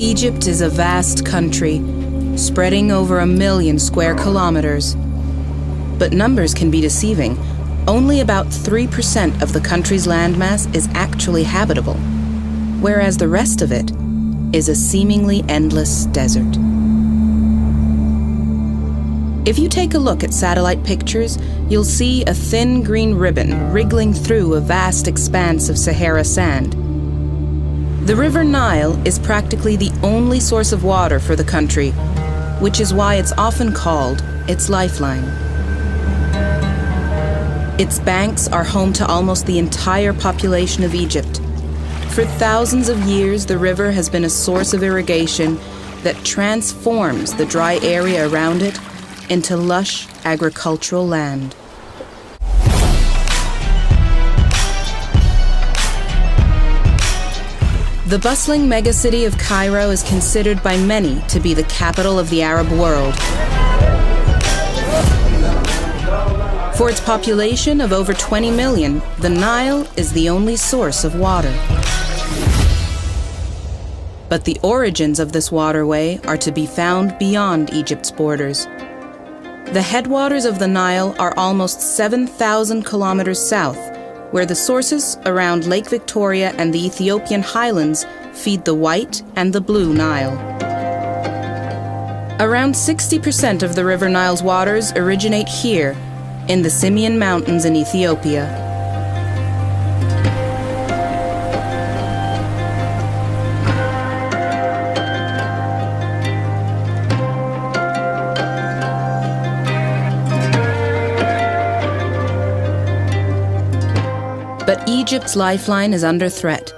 Egypt is a vast country, spreading over 1 million square kilometers. But numbers can be deceiving. Only about 3% of the country's landmass is actually habitable, whereas the rest of it is a seemingly endless desert. If you take a look at satellite pictures, you'll see a thin green ribbon wriggling through a vast expanse of Sahara sand. The River Nile is practically the only source of water for the country, which is why it's often called its lifeline. Its banks are home to almost the entire population of Egypt. For thousands of years, the river has been a source of irrigation that transforms the dry area around it into lush agricultural land. The bustling megacity of Cairo is considered by many to be the capital of the Arab world. For its population of over 20 million, the Nile is the only source of water. But the origins of this waterway are to be found beyond Egypt's borders. The headwaters of the Nile are almost 7,000 kilometers south, where the sources around Lake Victoria and the Ethiopian highlands feed the White and the Blue Nile. Around 60% of the River Nile's waters originate here, in the Simien Mountains in Ethiopia. But Egypt's lifeline is under threat.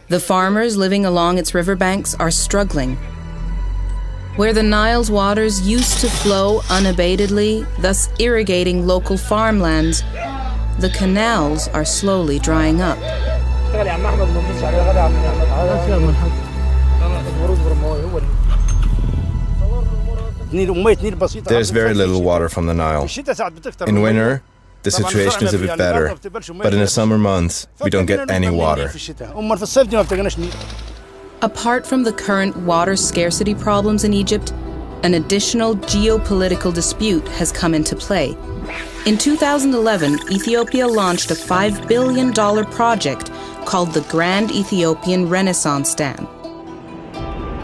The farmers living along its riverbanks are struggling. Where the Nile's waters used to flow unabatedly, thus irrigating local farmlands, the canals are slowly drying up. There's very little water from the Nile. In winter, the situation is a bit better, but in the summer months, we don't get any water. Apart from the current water scarcity problems in Egypt, an additional geopolitical dispute has come into play. In 2011, Ethiopia launched a $5 billion project called the Grand Ethiopian Renaissance Dam.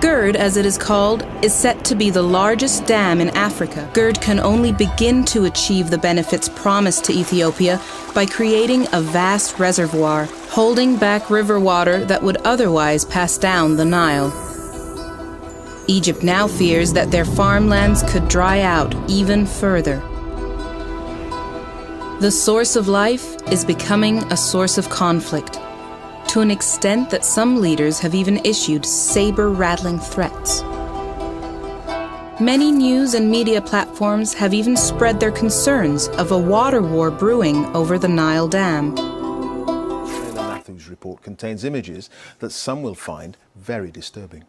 GERD, as it is called, is set to be the largest dam in Africa. GERD can only begin to achieve the benefits promised to Ethiopia by creating a vast reservoir, holding back river water that would otherwise pass down the Nile. Egypt now fears that their farmlands could dry out even further. The source of life is becoming a source of conflict, to an extent that some leaders have even issued saber-rattling threats. Many news and media platforms have even spread their concerns of a water war brewing over the Nile Dam. The Matthews report contains images that some will find very disturbing.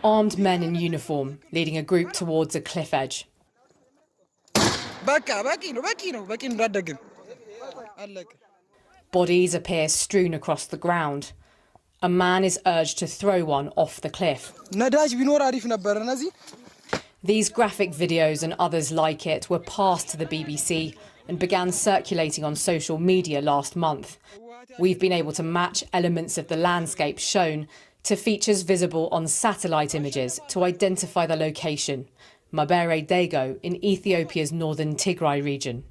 Armed men in uniform leading a group towards a cliff edge. Bodies appear strewn across the ground. A man is urged to throw one off the cliff. These graphic videos and others like it were passed to the BBC and began circulating on social media last month. We've been able to match elements of the landscape shown to features visible on satellite images to identify the location, Mabere Dago in Ethiopia's northern Tigray region.